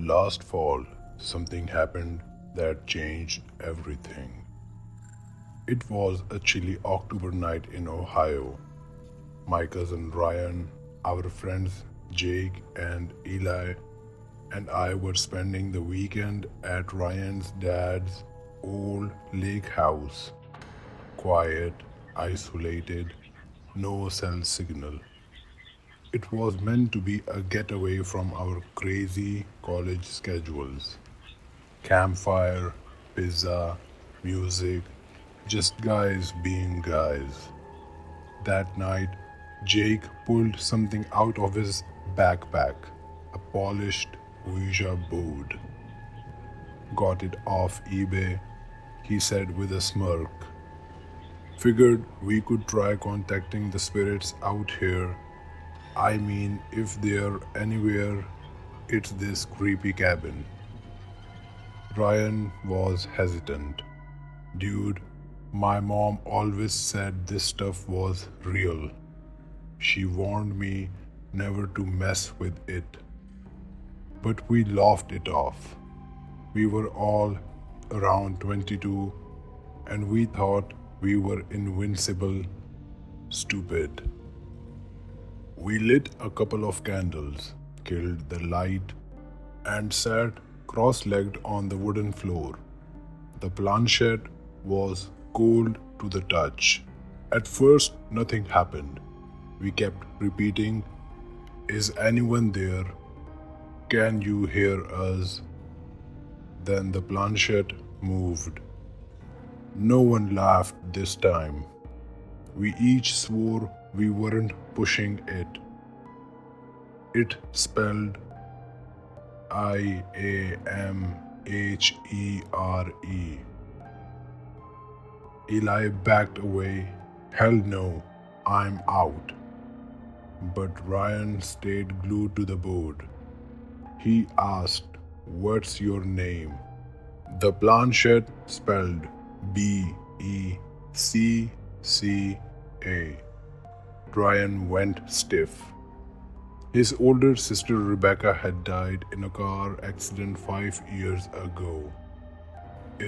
Last fall, something happened that changed everything. It was a chilly October night in Ohio. My cousin Ryan, our friends Jake and Eli, and I were spending the weekend at Ryan's dad's old lake house. Quiet, isolated, no cell signal. It was meant to be a getaway from our crazy college schedules. Campfire, pizza, music, just guys being guys. That night, Jake pulled something out of his backpack, a polished Ouija board. Got it off eBay, he said with a smirk. Figured we could try contacting the spirits out here. I mean, if they're anywhere, it's this creepy cabin. Ryan was hesitant. Dude, my mom always said this stuff was real. She warned me never to mess with it. But we laughed it off. We were all around 22 and we thought we were invincible. Stupid. We lit a couple of candles, killed the light, and sat cross-legged on the wooden floor. The planchette was cold to the touch. At first, nothing happened. We kept repeating, "Is anyone there? Can you hear us?" Then the planchette moved. No one laughed this time. We each swore we weren't pushing it. It spelled IAMHERE. Eli backed away. Hell no, I'm out. But Ryan stayed glued to the board. He asked, "What's your name?" The planchette spelled BECCA. Ryan went stiff. His older sister Rebecca had died in a car accident 5 years ago.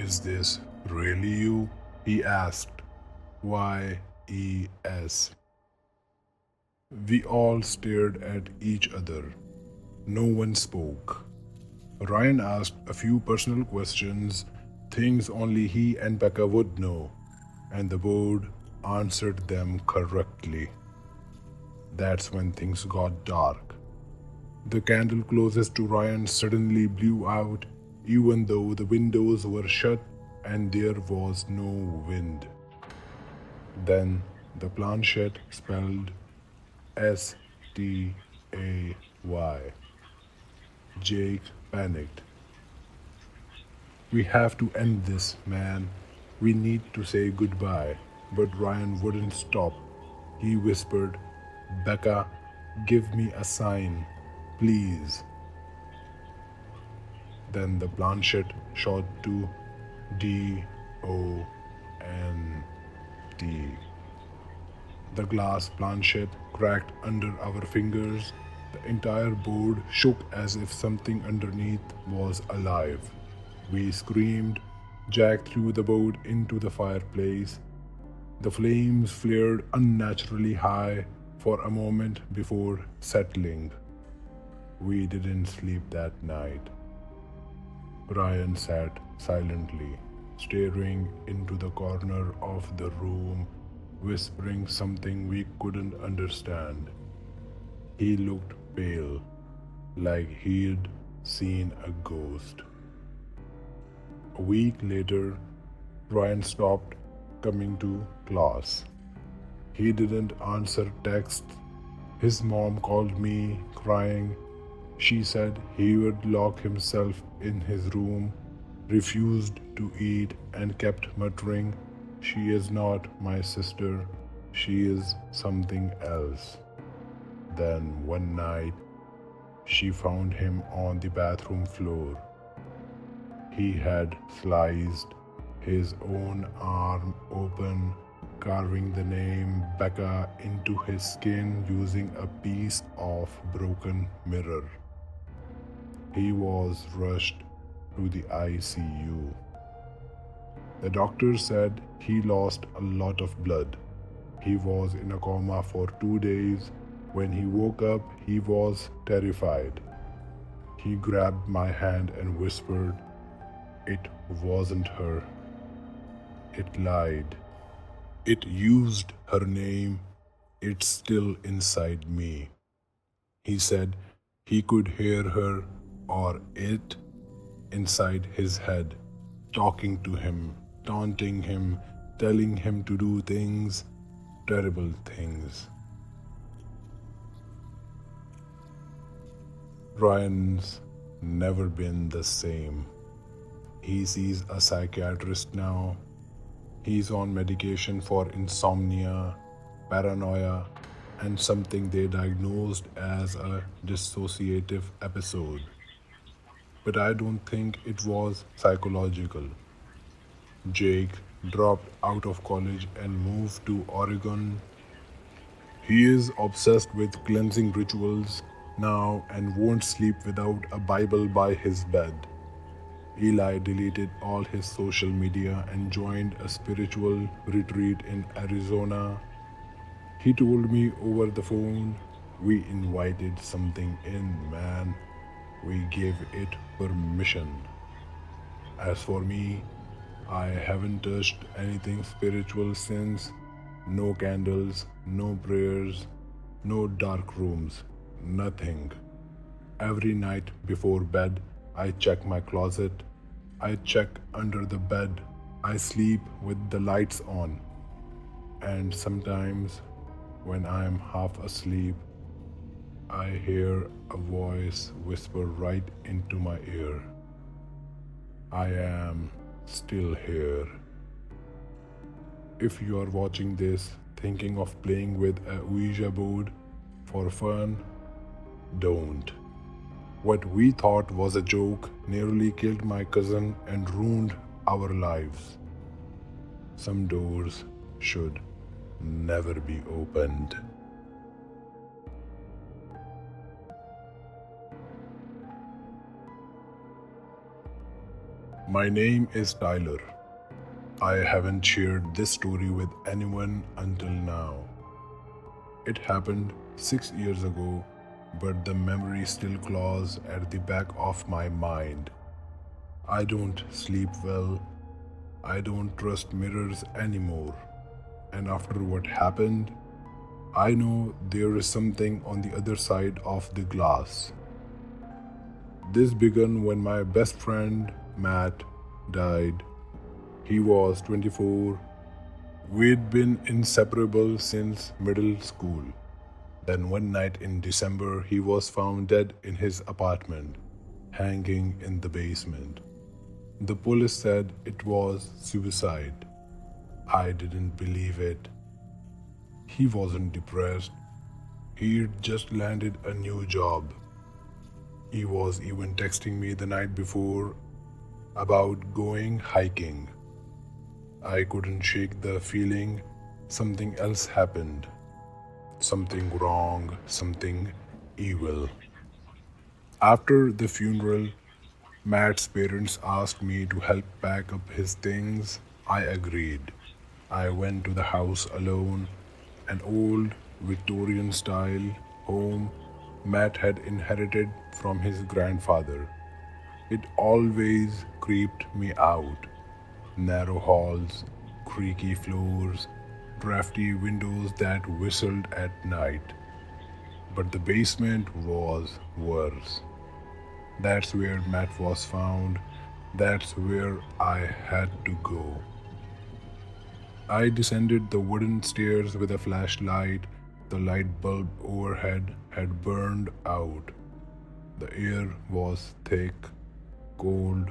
"Is this really you?" he asked. "YES." We all stared at each other. No one spoke. Ryan asked a few personal questions, things only he and Becca would know, and the board answered them correctly. That's when things got dark. The candle closest to Ryan suddenly blew out, even though the windows were shut and there was no wind. Then the planchette spelled STAY. Jake panicked. "We have to end this, man. We need to say goodbye." But Ryan wouldn't stop. He whispered, "Becca, give me a sign, please." Then the planchette shot to DONT. The glass planchette cracked under our fingers. The entire board shook as if something underneath was alive. We screamed. Jack threw the board into the fireplace. The flames flared unnaturally high for a moment before settling. We didn't sleep that night. Ryan sat silently, staring into the corner of the room, whispering something we couldn't understand. He looked pale, like he'd seen a ghost. A week later, Ryan stopped coming to class. He didn't answer texts. His mom called me, crying. She said he would lock himself in his room, refused to eat, and kept muttering, "She is not my sister. She is something else." Then one night, she found him on the bathroom floor. He had sliced his own arm open, carving the name Becca into his skin using a piece of broken mirror. He was rushed to the ICU. The doctor said he lost a lot of blood. He was in a coma for 2 days. When he woke up, he was terrified. He grabbed my hand and whispered, "It wasn't her. It lied. It used her name. It's still inside me." He said he could hear her, or it, inside his head, talking to him, taunting him, telling him to do things, terrible things. Ryan's never been the same. He sees a psychiatrist now. He's on medication for insomnia, paranoia, and something they diagnosed as a dissociative episode. But I don't think it was psychological. Jake dropped out of college and moved to Oregon. He is obsessed with cleansing rituals now and won't sleep without a Bible by his bed. Eli deleted all his social media and joined a spiritual retreat in Arizona. He told me over the phone, "We invited something in, man. We gave it permission." As for me, I haven't touched anything spiritual since. No candles, no prayers, no dark rooms, nothing. Every night before bed, I check my closet. I check under the bed. I sleep with the lights on. And sometimes, when I am half asleep, I hear a voice whisper right into my ear, "I am still here." If you are watching this thinking of playing with a Ouija board for fun, don't. What we thought was a joke nearly killed my cousin and ruined our lives. Some doors should never be opened. My name is Tyler. I haven't shared this story with anyone until now. It happened 6 years ago, but the memory still claws at the back of my mind. I don't sleep well. I don't trust mirrors anymore. And after what happened, I know there is something on the other side of the glass. This began when my best friend, Matt, died. He was 24. We'd been inseparable since middle school. Then one night in December, he was found dead in his apartment, hanging in the basement. The police said it was suicide. I didn't believe it. He wasn't depressed. He'd just landed a new job. He was even texting me the night before about going hiking. I couldn't shake the feeling something else happened. Something wrong, something evil. After the funeral, Matt's parents asked me to help pack up his things. I agreed. I went to the house alone, an old Victorian style home Matt had inherited from his grandfather. It always creeped me out. Narrow halls, creaky floors, drafty windows that whistled at night. But the basement was worse. That's where Matt was found. That's where I had to go. I descended the wooden stairs with a flashlight. The light bulb overhead had burned out. The air was thick, cold.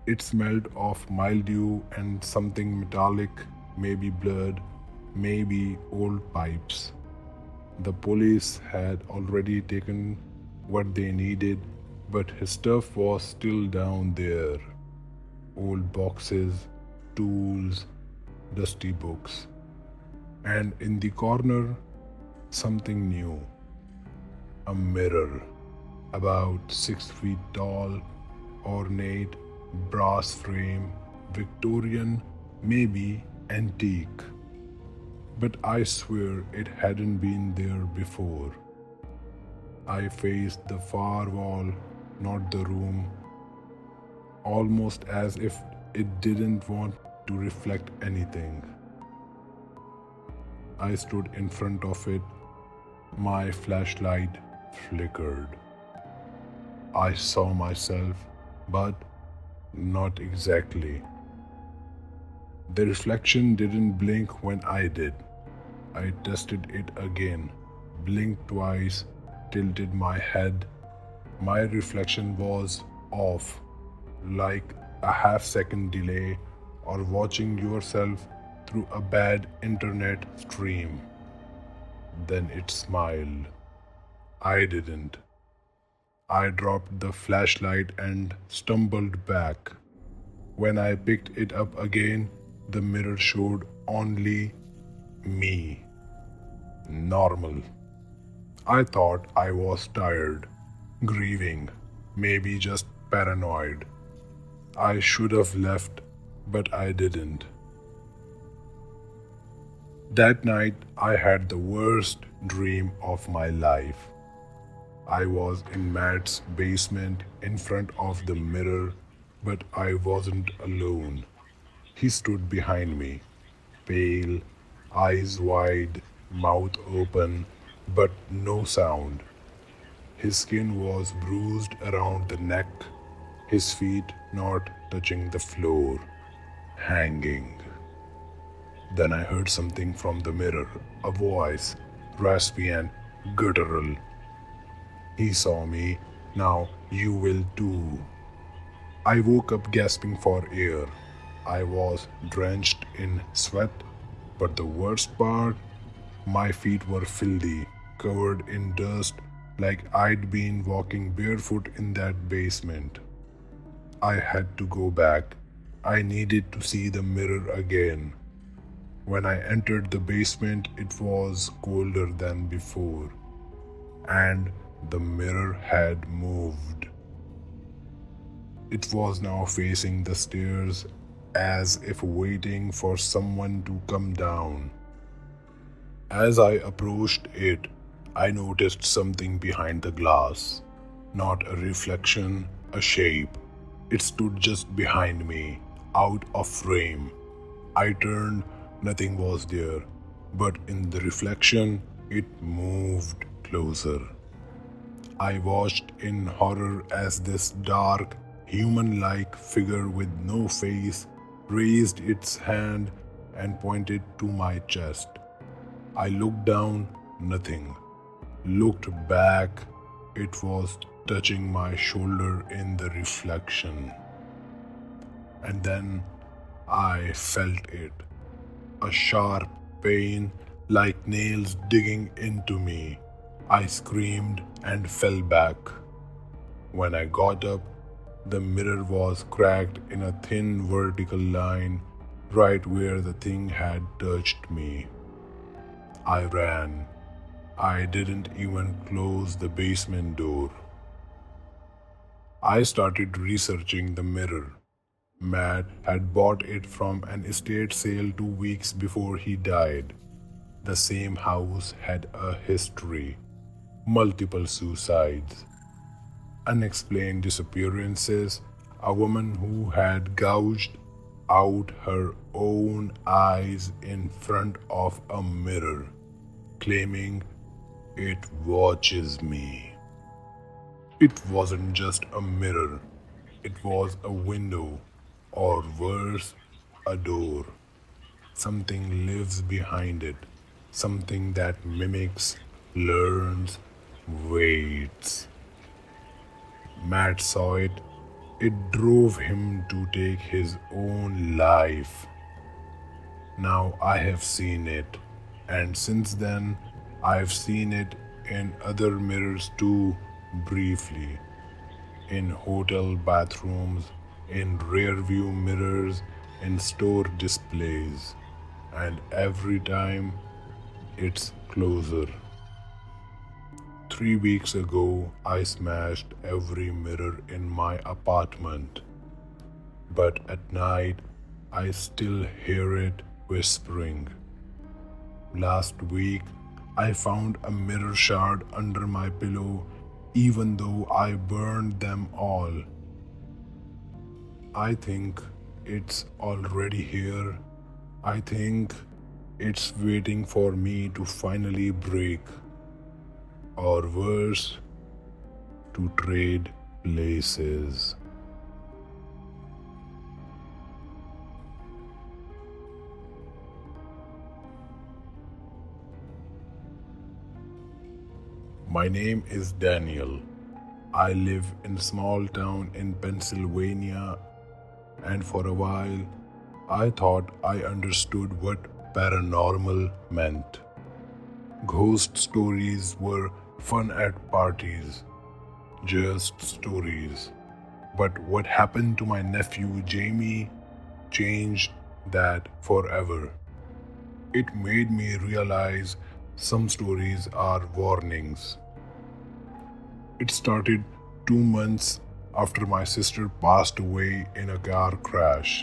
It smelled of mildew and something metallic, maybe blood, maybe old pipes. The police had already taken what they needed, but his stuff was still down there. Old boxes, tools, dusty books. And in the corner, something new. A mirror. about 6 feet tall, ornate, brass frame, Victorian, maybe antique. But I swear it hadn't been there before. I faced the far wall, not the room, almost as if it didn't want to reflect anything. I stood in front of it. My flashlight flickered. I saw myself, but not exactly. The reflection didn't blink when I did. I tested it again, blinked twice, tilted my head. My reflection was off, like a half-second delay or watching yourself through a bad internet stream. Then it smiled. I didn't. I dropped the flashlight and stumbled back. When I picked it up again, the mirror showed only me. Normal. I thought I was tired, grieving, maybe just paranoid. I should have left, but I didn't. That night, I had the worst dream of my life. I was in Matt's basement in front of the mirror, but I wasn't alone. He stood behind me, pale, eyes wide, mouth open, but no sound. His skin was bruised around the neck, his feet not touching the floor, hanging. Then I heard something from the mirror, a voice, raspy and guttural. He saw me, now you will too. I woke up gasping for air. I was drenched in sweat, but the worst part, my feet were filthy, covered in dust, like I'd been walking barefoot in that basement. I had to go back. I needed to see the mirror again. When I entered the basement, it was colder than before, and the mirror had moved. It was now facing the stairs as if waiting for someone to come down. As I approached it, I noticed something behind the glass. Not a reflection, a shape. It stood just behind me, out of frame. I turned, nothing was there, but in the reflection, it moved closer. I watched in horror as this dark, human-like figure with no face raised its hand and pointed to my chest. I looked down, nothing. Looked back, it was touching my shoulder in the reflection. And then I felt it. A sharp pain like nails digging into me. I screamed and fell back. When I got up, the mirror was cracked in a thin vertical line right where the thing had touched me. I ran. I didn't even close the basement door. I started researching the mirror. Matt had bought it from an estate sale 2 weeks before he died. The same house had a history. Multiple suicides, unexplained disappearances, a woman who had gouged out her own eyes in front of a mirror, claiming it watches me. It wasn't just a mirror, it was a window, or worse, a door. Something lives behind it, something that mimics, learns, waits. Matt saw it. It drove him to take his own life. Now I have seen it, and since then I've seen it in other mirrors too, briefly. In hotel bathrooms, in rear view mirrors, in store displays, and every time it's closer. 3 weeks ago, I smashed every mirror in my apartment. But at night, I still hear it whispering. Last week, I found a mirror shard under my pillow, even though I burned them all. I think it's already here. I think it's waiting for me to finally break. Or worse, to trade places. My name is Daniel. I live in a small town in Pennsylvania, and for a while I thought I understood what paranormal meant. Ghost stories were fun at parties, just stories. But what happened to my nephew Jamie changed that forever. It made me realize some stories are warnings. It started 2 months after my sister passed away in a car crash.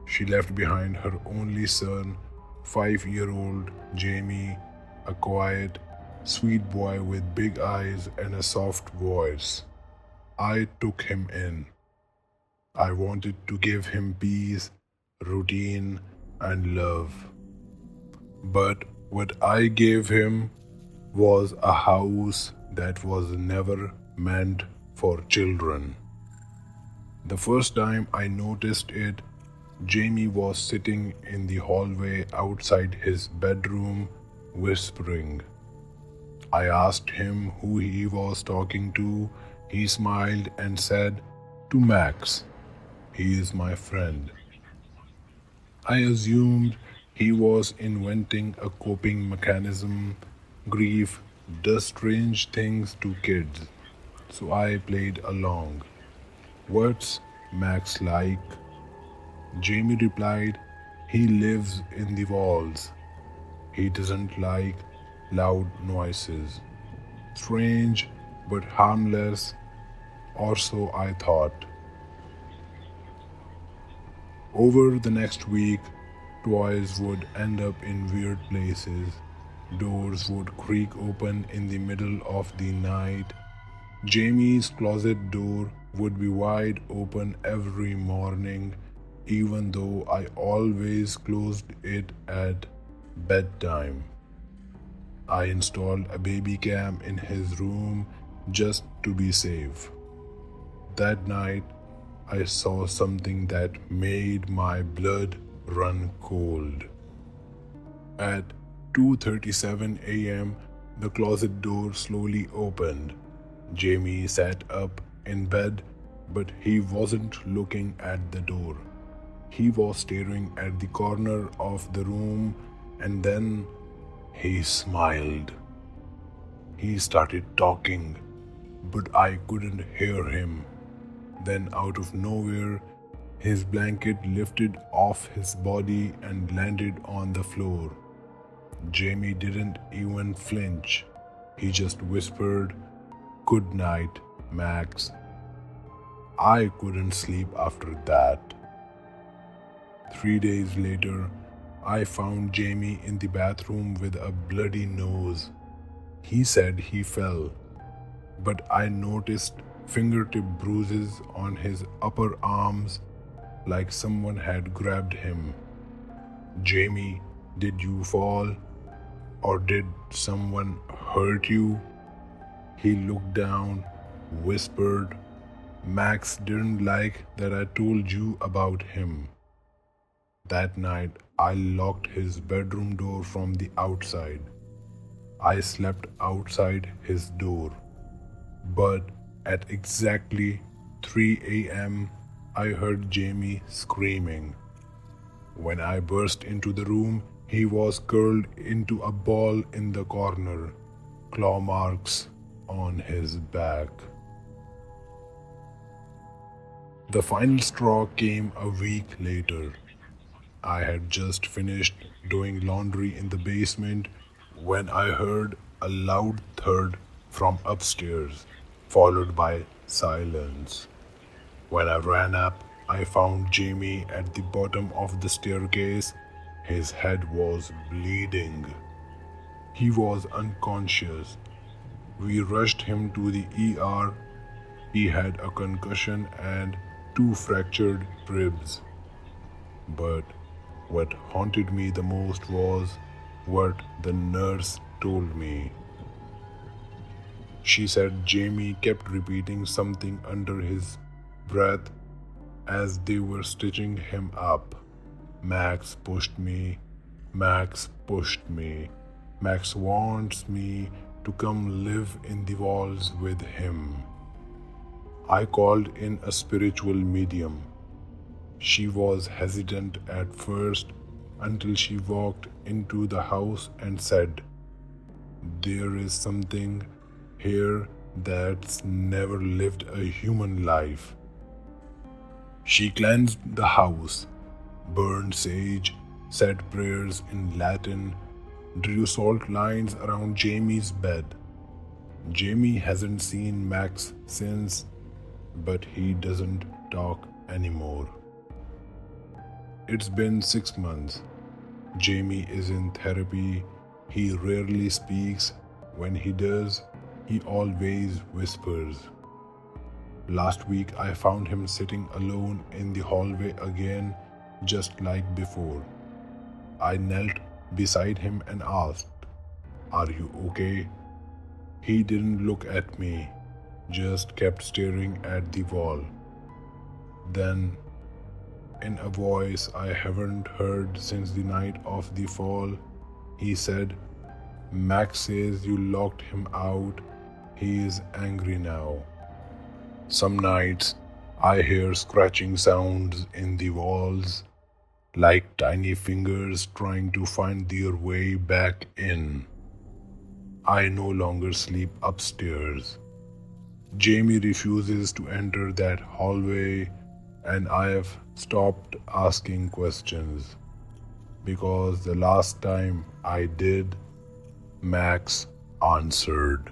She left behind her only son, 5-year-old Jamie, a quiet, sweet boy with big eyes and a soft voice. I took him in. I wanted to give him peace, routine, and love. But what I gave him was a house that was never meant for children. The first time I noticed it, Jamie was sitting in the hallway outside his bedroom, whispering. I asked him who he was talking to. He smiled and said, "To Max. He is my friend." I assumed he was inventing a coping mechanism. Grief does strange things to kids, so I played along. "What's Max like?" Jamie replied, "He lives in the walls. He doesn't like loud noises." Strange but harmless, or so I thought. Over the next week, toys would end up in weird places. Doors would creak open in the middle of the night. Jamie's closet door would be wide open every morning, even though I always closed it at bedtime. I installed a baby cam in his room just to be safe. That night, I saw something that made my blood run cold. At 2:37 a.m., the closet door slowly opened. Jamie sat up in bed, but he wasn't looking at the door. He was staring at the corner of the room, and then he smiled. He started talking, but I couldn't hear him. Then, out of nowhere, his blanket lifted off his body and landed on the floor. Jamie didn't even flinch. He just whispered, "Good night, Max." I couldn't sleep after that. 3 days later, I found Jamie in the bathroom with a bloody nose. He said he fell, but I noticed fingertip bruises on his upper arms like someone had grabbed him. "Jamie, did you fall? Or did someone hurt you?" He looked down, whispered, "Max didn't like that I told you about him." That night, I locked his bedroom door from the outside. I slept outside his door. But at exactly 3 a.m., I heard Jamie screaming. When I burst into the room, he was curled into a ball in the corner, claw marks on his back. The final straw came a week later. I had just finished doing laundry in the basement when I heard a loud thud from upstairs, followed by silence. When I ran up, I found Jamie at the bottom of the staircase. His head was bleeding. He was unconscious. We rushed him to the ER. He had a concussion and two fractured ribs. But what haunted me the most was what the nurse told me. She said Jamie kept repeating something under his breath as they were stitching him up. Max pushed me. Max pushed me. Max wants me to come live in the walls with him. I called in a spiritual medium. She was hesitant at first until she walked into the house and said, "There is something here that's never lived a human life." She cleansed the house, burned sage, said prayers in Latin, drew salt lines around Jamie's bed. Jamie hasn't seen Max since, but he doesn't talk anymore. It's been 6 months. Jamie is in therapy. He rarely speaks. When he does, he always whispers. Last week, I found him sitting alone in the hallway again, just like before. I knelt beside him and asked, "Are you okay?" He didn't look at me, just kept staring at the wall. Then, in a voice I haven't heard since the night of the fall, he said, "Max says you locked him out. He is angry now." Some nights, I hear scratching sounds in the walls, like tiny fingers trying to find their way back in. I no longer sleep upstairs. Jamie refuses to enter that hallway, and I have stopped asking questions because the last time I did, Max answered.